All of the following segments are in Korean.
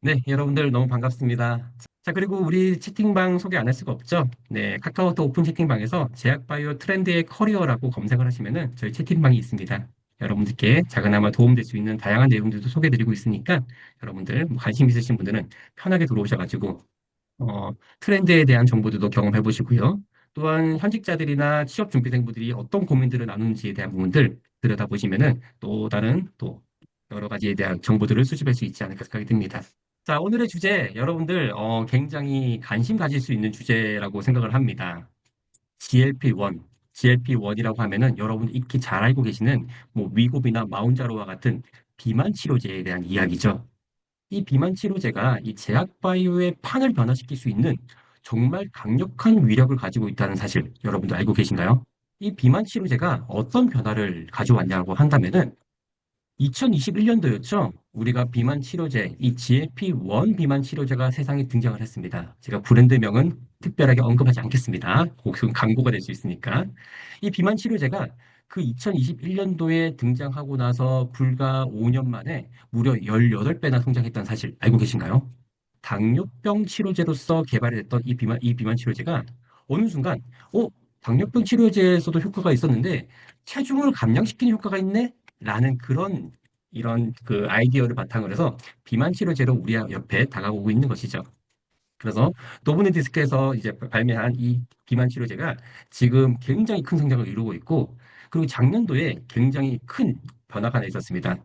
네, 여러분들 너무 반갑습니다. 자, 그리고 우리 채팅방 소개 안 할 수가 없죠? 네, 카카오톡 오픈 채팅방에서 제약바이오 트렌드의 커리어라고 검색을 하시면은 저희 채팅방이 있습니다. 여러분들께 작은아마 도움될 수 있는 다양한 내용들도 소개해드리고 있으니까 여러분들 뭐 관심 있으신 분들은 편하게 들어오셔가지고 트렌드에 대한 정보들도 경험해 보시고요. 또한 현직자들이나 취업 준비생분들이 어떤 고민들을 나누는지에 대한 부분들 들여다보시면은 또 다른 또 여러 가지에 대한 정보들을 수집할 수 있지 않을까 생각이 듭니다. 자, 오늘의 주제, 여러분들, 굉장히 관심 가질 수 있는 주제라고 생각을 합니다. GLP-1. GLP-1이라고 하면은 여러분 익히 잘 알고 계시는 뭐 위고비나 마운자로와 같은 비만 치료제에 대한 이야기죠. 이 비만 치료제가 이 제약 바이오의 판을 변화시킬 수 있는 정말 강력한 위력을 가지고 있다는 사실 여러분도 알고 계신가요? 이 비만 치료제가 어떤 변화를 가져왔냐고 한다면은 2021년도였죠. 우리가 비만 치료제, 이 GLP-1 비만 치료제가 세상에 등장을 했습니다. 제가 브랜드명은 특별하게 언급하지 않겠습니다. 혹은 광고가 될 수 있으니까. 이 비만 치료제가 그 2021년도에 등장하고 나서 불과 5년 만에 무려 18배나 성장했다는 사실 알고 계신가요? 당뇨병 치료제로서 개발이 됐던 이 비만 치료제가 어느 순간, 어, 당뇨병 치료제에서도 효과가 있었는데 체중을 감량시키는 효과가 있네? 라는 그런 이런 그 아이디어를 바탕으로 해서 비만 치료제로 우리 옆에 다가오고 있는 것이죠. 그래서 노브네 디스크에서 이제 발매한 이 비만 치료제가 지금 굉장히 큰 성장을 이루고 있고, 그리고 작년도에 굉장히 큰 변화가 있었습니다.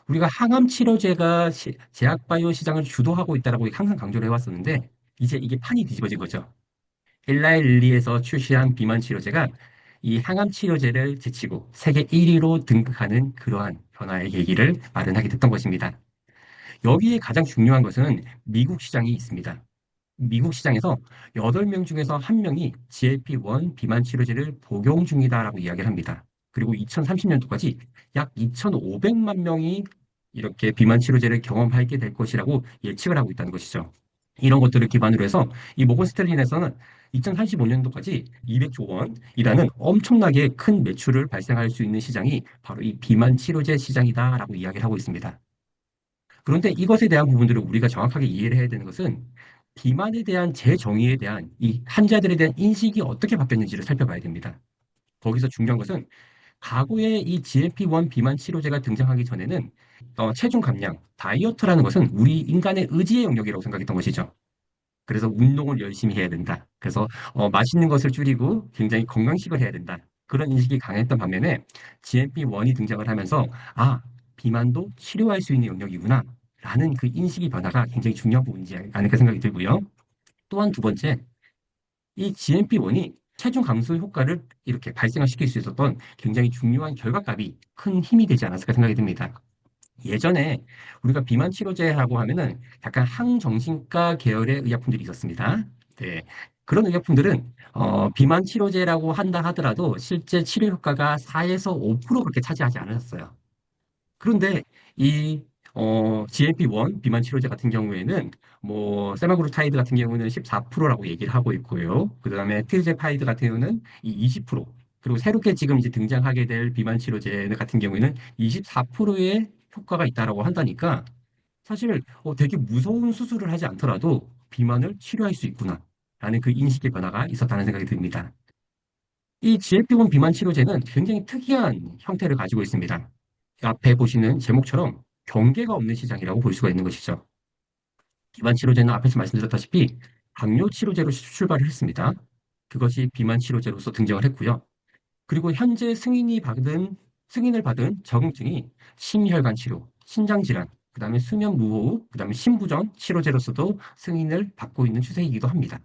우리가 항암 치료제가 제약바이오 시장을 주도하고 있다라고 항상 강조를 해왔었는데, 이제 이게 판이 뒤집어진 거죠. 엘라이 릴리에서 출시한 비만 치료제가 이 항암 치료제를 제치고 세계 1위로 등극하는 그러한 변화의 계기를 마련하게 됐던 것입니다. 여기에 가장 중요한 것은 미국 시장이 있습니다. 미국 시장에서 8명 중에서 1명이 GLP-1 비만 치료제를 복용 중이다라고 이야기를 합니다. 그리고 2030년도까지 약 2,500만 명이 이렇게 비만 치료제를 경험하게 될 것이라고 예측을 하고 있다는 것이죠. 이런 것들을 기반으로 해서 이 모건 스탠리에서는 2035년도까지 200조 원이라는 엄청나게 큰 매출을 발생할 수 있는 시장이 바로 이 비만 치료제 시장이다라고 이야기를 하고 있습니다. 그런데 이것에 대한 부분들을 우리가 정확하게 이해를 해야 되는 것은 비만에 대한 재정의에 대한 이 환자들에 대한 인식이 어떻게 바뀌었는지를 살펴봐야 됩니다. 거기서 중요한 것은 과거에 이 GLP-1 비만 치료제가 등장하기 전에는 체중 감량, 다이어트라는 것은 우리 인간의 의지의 영역이라고 생각했던 것이죠. 그래서 운동을 열심히 해야 된다. 그래서 맛있는 것을 줄이고 굉장히 건강식을 해야 된다. 그런 인식이 강했던 반면에 GLP-1이 등장을 하면서 아, 비만도 치료할 수 있는 영역이구나. 라는 그 인식이 변화가 굉장히 중요한 부분이지 않을까 생각이 들고요. 또한 두 번째, 이 GLP-1이 체중 감소 효과를 이렇게 발생을 시킬 수 있었던 굉장히 중요한 결과값이 큰 힘이 되지 않았을까 생각이 듭니다. 예전에 우리가 비만 치료제라고 하면은 약간 항정신과 계열의 의약품들이 있었습니다. 네. 그런 의약품들은 비만 치료제라고 한다 하더라도 실제 치료 효과가 4에서 5% 그렇게 차지하지 않았어요. 그런데 이 GLP-1 비만 치료제 같은 경우에는 뭐 세마그루타이드 같은 경우는 14%라고 얘기를 하고 있고요. 그다음에 티르제파이드 같은 경우는 이 20%, 그리고 새롭게 지금 이제 등장하게 될 비만 치료제 같은 경우에는 24%의 효과가 있다라고 한다니까 사실 되게 무서운 수술을 하지 않더라도 비만을 치료할 수 있구나 라는 그 인식의 변화가 있었다는 생각이 듭니다. 이 GLP-1 비만 치료제는 굉장히 특이한 형태를 가지고 있습니다. 앞에 보시는 제목처럼 경계가 없는 시장이라고 볼 수가 있는 것이죠. 비만 치료제는 앞에서 말씀드렸다시피 당뇨 치료제로 출발을 했습니다. 그것이 비만 치료제로서 등장을 했고요. 그리고 현재 승인을 받은 적응증이 심혈관 치료, 신장 질환, 그다음에 수면 무호흡, 그다음에 심부전 치료제로서도 승인을 받고 있는 추세이기도 합니다.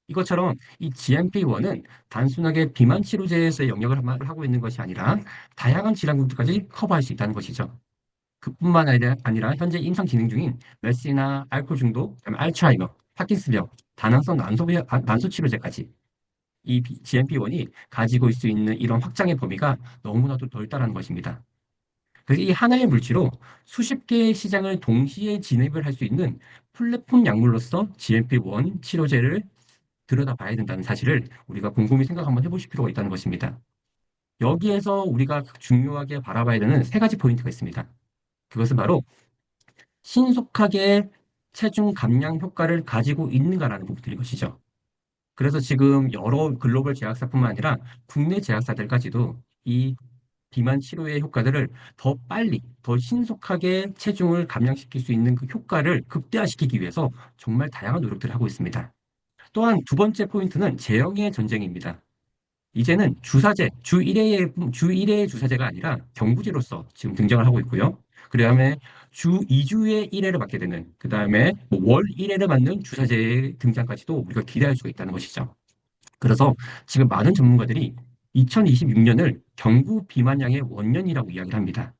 이것처럼 이 GMP1은 단순하게 비만 치료제에서의 영역을 하고 있는 것이 아니라 다양한 질환군까지 커버할 수 있다는 것이죠. 그뿐만 아니라 현재 임상 진행 중인 메스나 알코올 중독, 그다음에 알츠하이머, 파킨슨병, 다낭성 난소 치료제까지 이 GMP1이 가지고 있을 수 있는 이런 확장의 범위가 너무나도 넓다라는 것입니다. 그래서 이 하나의 물질로 수십 개의 시장을 동시에 진입을 할 수 있는 플랫폼 약물로서 GMP1 치료제를 들여다봐야 된다는 사실을 우리가 곰곰이 생각 한번 해보실 필요가 있다는 것입니다. 여기에서 우리가 중요하게 바라봐야 되는 세 가지 포인트가 있습니다. 그것은 바로 신속하게 체중 감량 효과를 가지고 있는가라는 부분들인 것이죠. 그래서 지금 여러 글로벌 제약사뿐만 아니라 국내 제약사들까지도 이 비만 치료의 효과들을 더 빨리, 더 신속하게 체중을 감량시킬 수 있는 그 효과를 극대화시키기 위해서 정말 다양한 노력들을 하고 있습니다. 또한 두 번째 포인트는 제형의 전쟁입니다. 이제는 주사제, 주 1회의 주사제가 아니라 경구제로서 지금 등장을 하고 있고요. 그 다음에 주 2주에 1회를 맞게 되는, 그 다음에 월 1회를 맞는 주사제의 등장까지도 우리가 기대할 수가 있다는 것이죠. 그래서 지금 많은 전문가들이 2026년을 경구 비만량의 원년이라고 이야기를 합니다.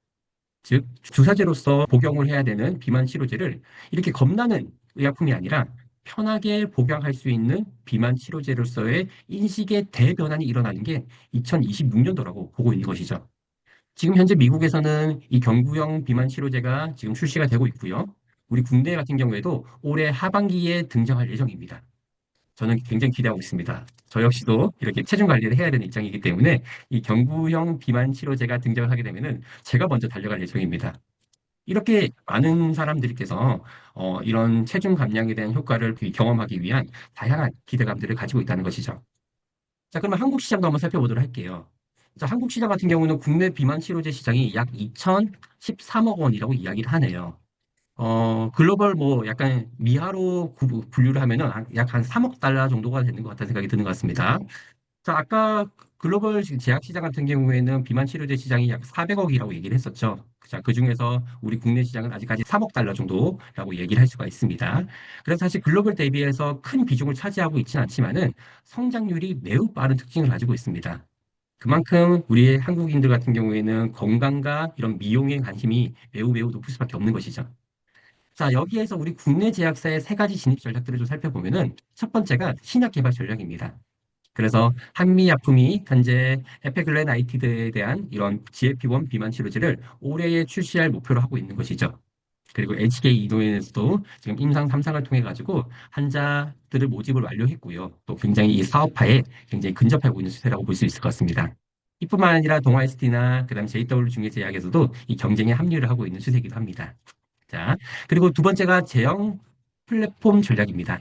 즉, 주사제로서 복용을 해야 되는 비만 치료제를 이렇게 겁나는 의약품이 아니라 편하게 복용할 수 있는 비만 치료제로서의 인식의 대변환이 일어나는 게 2026년도라고 보고 있는 것이죠. 지금 현재 미국에서는 이 경구용 비만 치료제가 지금 출시가 되고 있고요. 우리 국내 같은 경우에도 올해 하반기에 등장할 예정입니다. 저는 굉장히 기대하고 있습니다. 저 역시도 이렇게 체중 관리를 해야 되는 입장이기 때문에 이 경구형 비만 치료제가 등장을 하게 되면은 제가 먼저 달려갈 예정입니다. 이렇게 많은 사람들께서 이런 체중 감량에 대한 효과를 경험하기 위한 다양한 기대감들을 가지고 있다는 것이죠. 자, 그러면 한국 시장도 한번 살펴보도록 할게요. 자, 한국 시장 같은 경우는 국내 비만 치료제 시장이 약 2,013억 원이라고 이야기를 하네요. 글로벌 뭐 약간 미하로 분류를 하면은 약 한 3억 달러 정도가 되는 것 같다는 생각이 드는 것 같습니다. 자, 아까 글로벌 제약 시장 같은 경우에는 비만 치료제 시장이 약 400억이라고 얘기를 했었죠. 자, 그중에서 우리 국내 시장은 아직까지 3억 달러 정도라고 얘기를 할 수가 있습니다. 그래서 사실 글로벌 대비해서 큰 비중을 차지하고 있지는 않지만은 성장률이 매우 빠른 특징을 가지고 있습니다. 그만큼 우리 한국인들 같은 경우에는 건강과 이런 미용에 관심이 매우 높을 수밖에 없는 것이죠. 자, 여기에서 우리 국내 제약사의 세 가지 진입 전략들을 좀 살펴보면은 첫 번째가 신약 개발 전략입니다. 그래서 한미약품이 현재 에페글렌아이티드에 대한 이런 GLP-1 비만 치료제를 올해에 출시할 목표로 하고 있는 것이죠. 그리고 HK 이노엔에서도 지금 임상 3상을 통해 가지고 환자들을 모집을 완료했고요. 또 굉장히 이 사업화에 굉장히 근접하고 있는 추세라고 볼 수 있을 것 같습니다. 이뿐만 아니라 동아SD나 그다음 JW 중개제약에서도 이 경쟁에 합류를 하고 있는 추세이기도 합니다. 자, 그리고 두 번째가 제형 플랫폼 전략입니다.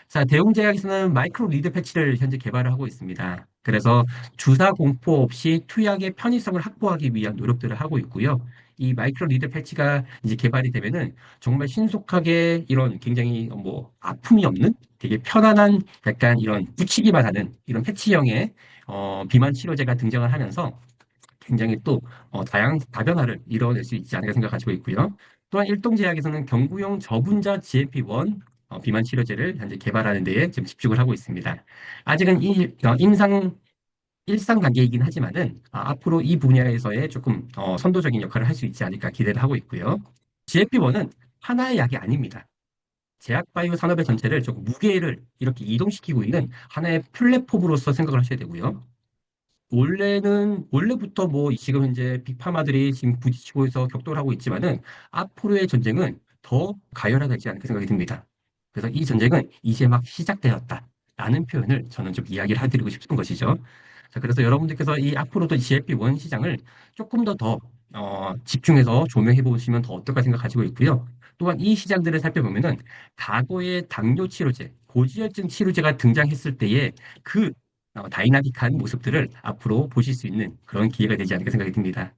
자, 대웅제약에서는 마이크로 리드 패치를 현재 개발을 하고 있습니다. 그래서 주사 공포 없이 투약의 편의성을 확보하기 위한 노력들을 하고 있고요. 이 마이크로 리드 패치가 이제 개발이 되면은 정말 신속하게 이런 굉장히 뭐 아픔이 없는 되게 편안한 약간 이런 붙이기만 하는 이런 패치형의 비만 치료제가 등장을 하면서 굉장히 또 다양한 다변화를 이뤄낼 수 있지 않을까 생각 가지고 있고요. 또한 일동제약에서는 경구용 저분자 GLP-1 비만 치료제를 현재 개발하는 데에 지금 집중을 하고 있습니다. 아직은 일상 단계이긴 하지만은 앞으로 이 분야에서의 조금 선도적인 역할을 할 수 있지 않을까 기대를 하고 있고요. GLP-1은 하나의 약이 아닙니다. 제약바이오 산업의 전체를 조금 무게를 이렇게 이동시키고 있는 하나의 플랫폼으로서 생각을 하셔야 되고요. 원래부터 뭐 지금 현재 빅파마들이 지금 부딪히고 있어 격돌을 하고 있지만은 앞으로의 전쟁은 더 가열화되지 않을까 생각이 듭니다. 그래서 이 전쟁은 이제 막 시작되었다라는 표현을 저는 좀 이야기를 해드리고 싶은 것이죠. 자, 그래서 여러분들께서 이 앞으로도 GLP-1 시장을 조금 더 집중해서 조명해 보시면 더 어떨까 생각 가지고 있고요. 또한 이 시장들을 살펴보면은 과거의 당뇨 치료제, 고지혈증 치료제가 등장했을 때의 그 다이나믹한 모습들을 앞으로 보실 수 있는 그런 기회가 되지 않을까 생각이 듭니다.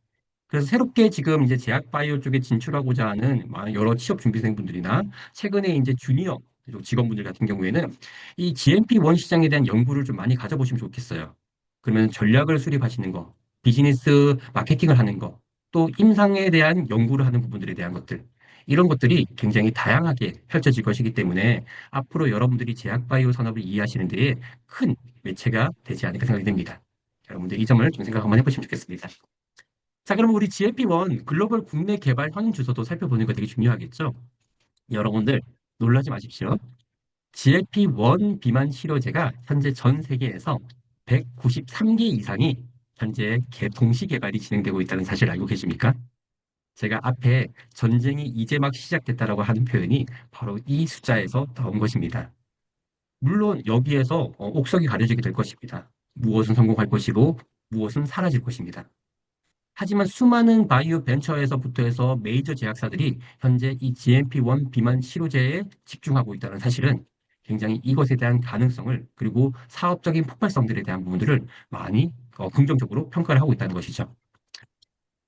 그래서 새롭게 지금 이제 제약 바이오 쪽에 진출하고자 하는 많은 여러 취업 준비생분들이나 최근에 이제 주니어 직원분들 같은 경우에는 이 GMP1 시장에 대한 연구를 좀 많이 가져보시면 좋겠어요. 그러면 전략을 수립하시는 거, 비즈니스 마케팅을 하는 거, 또 임상에 대한 연구를 하는 부분들에 대한 것들, 이런 것들이 굉장히 다양하게 펼쳐질 것이기 때문에 앞으로 여러분들이 제약 바이오 산업을 이해하시는 데에 큰 매체가 되지 않을까 생각이 됩니다. 여러분들 이 점을 좀 생각 한번 해보시면 좋겠습니다. 자, 그럼 우리 GLP-1 글로벌 국내 개발 현황 주소도 살펴보는 거 되게 중요하겠죠? 여러분들 놀라지 마십시오. GLP-1 비만 치료제가 현재 전 세계에서 193개 이상이 현재 동시 개발이 진행되고 있다는 사실 알고 계십니까? 제가 앞에 전쟁이 이제 막 시작됐다라고 하는 표현이 바로 이 숫자에서 나온 것입니다. 물론 여기에서 옥석이 가려지게 될 것입니다. 무엇은 성공할 것이고 무엇은 사라질 것입니다. 하지만 수많은 바이오 벤처에서부터 해서 메이저 제약사들이 현재 이 GMP1 비만 치료제에 집중하고 있다는 사실은 굉장히 이것에 대한 가능성을 그리고 사업적인 폭발성들에 대한 부분들을 많이 긍정적으로 평가를 하고 있다는 것이죠.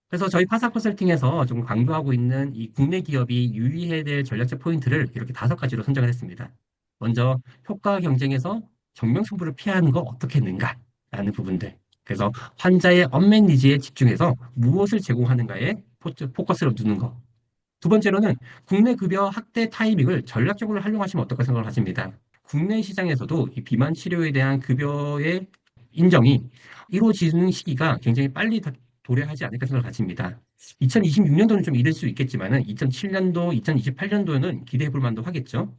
그래서 저희 파사 컨설팅에서 좀 강조하고 있는 이 국내 기업이 유의해야 될 전략적 포인트를 이렇게 5가지로 선정을 했습니다. 먼저 효과 경쟁에서 정명 승부를 피하는 거 어떻겠는가라는 부분들. 그래서 환자의 언맨 니즈에 집중해서 무엇을 제공하는가에 포커스를 두는 거. 두 번째로는 국내 급여 확대 타이밍을 전략적으로 활용하시면 어떨까 생각을 하십니다. 국내 시장에서도 이 비만 치료에 대한 급여의 인정이 이루어지는 시기가 굉장히 빨리 도래하지 않을까 생각을 가집니다. 2026년도는 좀 이를 수 있겠지만은 2007년도, 2028년도에는 기대해 볼 만도 하겠죠.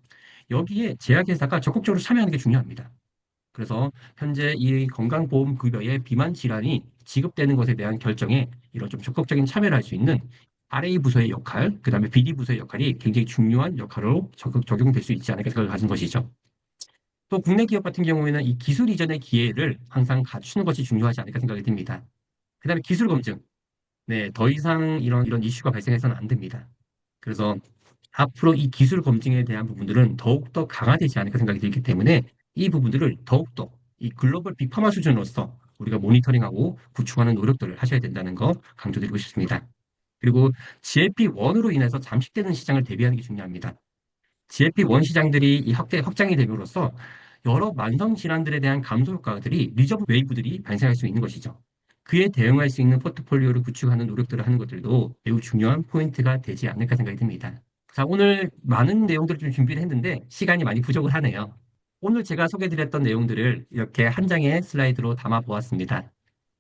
여기에 제약회사가 적극적으로 참여하는 게 중요합니다. 그래서 현재 이 건강보험급여의 비만 질환이 지급되는 것에 대한 결정에 이런 좀 적극적인 참여를 할 수 있는 RA 부서의 역할, 그다음에 BD 부서의 역할이 굉장히 중요한 역할로 적용될 수 있지 않을까 생각을 가진 것이죠. 또 국내 기업 같은 경우에는 이 기술 이전의 기회를 항상 갖추는 것이 중요하지 않을까 생각이 듭니다. 그다음에 기술 검증. 네, 더 이상 이런 이슈가 발생해서는 안 됩니다. 그래서 앞으로 이 기술 검증에 대한 부분들은 더욱더 강화되지 않을까 생각이 들기 때문에 이 부분들을 더욱더 이 글로벌 빅파마 수준으로서 우리가 모니터링하고 구축하는 노력들을 하셔야 된다는 거 강조드리고 싶습니다. 그리고 GLP-1으로 인해서 잠식되는 시장을 대비하는 게 중요합니다. GLP-1 시장들이 이 확장이 됨으로써 여러 만성 질환들에 대한 감소 효과들이 리저브 웨이브들이 발생할 수 있는 것이죠. 그에 대응할 수 있는 포트폴리오를 구축하는 노력들을 하는 것들도 매우 중요한 포인트가 되지 않을까 생각이 듭니다. 자, 오늘 많은 내용들을 좀 준비를 했는데 시간이 많이 부족을 하네요. 오늘 제가 소개드렸던 내용들을 이렇게 한 장의 슬라이드로 담아 보았습니다.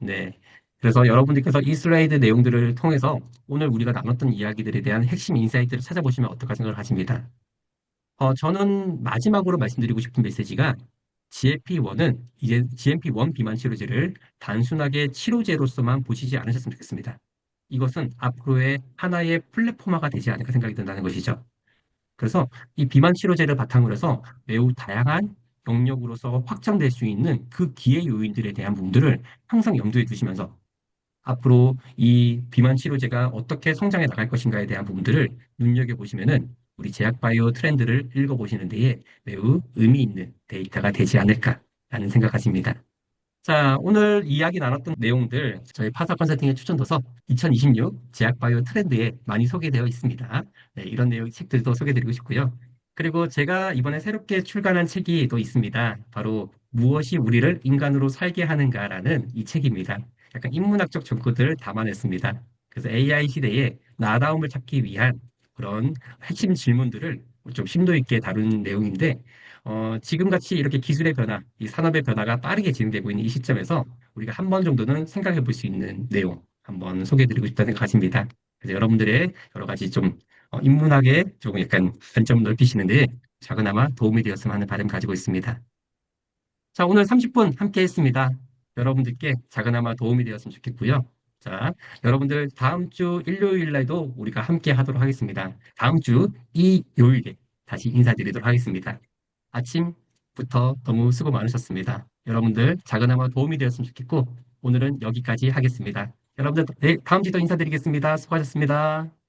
네. 그래서 여러분들께서 이 슬라이드 내용들을 통해서 오늘 우리가 나눴던 이야기들에 대한 핵심 인사이트를 찾아보시면 어떨까 생각을 하십니다. 저는 마지막으로 말씀드리고 싶은 메시지가 GLP-1은 이제 GLP-1 비만 치료제를 단순하게 치료제로서만 보시지 않으셨으면 좋겠습니다. 이것은 앞으로의 하나의 플랫폼화가 되지 않을까 생각이 든다는 것이죠. 그래서 이 비만 치료제를 바탕으로 해서 매우 다양한 영역으로서 확장될 수 있는 그 기회 요인들에 대한 부분들을 항상 염두에 두시면서 앞으로 이 비만 치료제가 어떻게 성장해 나갈 것인가에 대한 부분들을 눈여겨보시면은 우리 제약바이오 트렌드를 읽어보시는 데에 매우 의미 있는 데이터가 되지 않을까라는 생각하십니다. 자, 오늘 이야기 나눴던 내용들 저희 파사 컨설팅에 추천둬서 2026 제약바이오 트렌드에 많이 소개되어 있습니다. 네, 이런 내용 책들도 소개드리고 싶고요. 그리고 제가 이번에 새롭게 출간한 책이 또 있습니다. 바로 무엇이 우리를 인간으로 살게 하는가라는 이 책입니다. 약간 인문학적 정보들을 담아냈습니다. 그래서 AI 시대에 나다움을 찾기 위한 그런 핵심 질문들을 좀 심도 있게 다룬 내용인데 지금같이 이렇게 기술의 변화, 이 산업의 변화가 빠르게 진행되고 있는 이 시점에서 우리가 한 번 정도는 생각해 볼 수 있는 내용 한번 소개해 드리고 싶다는 생각입니다. 그래서 여러분들의 여러 가지 좀 인문학에 조금 약간 관점을 넓히시는데 작은아마 도움이 되었으면 하는 바람 가지고 있습니다. 자, 오늘 30분 함께 했습니다. 여러분들께 작은아마 도움이 되었으면 좋겠고요. 자, 여러분들 다음 주 일요일 날도 우리가 함께 하도록 하겠습니다. 다음 주 일요일에 다시 인사드리도록 하겠습니다. 아침부터 너무 수고 많으셨습니다. 여러분들 작은아마 도움이 되었으면 좋겠고 오늘은 여기까지 하겠습니다. 여러분들 다음 주에 또 인사드리겠습니다. 수고하셨습니다.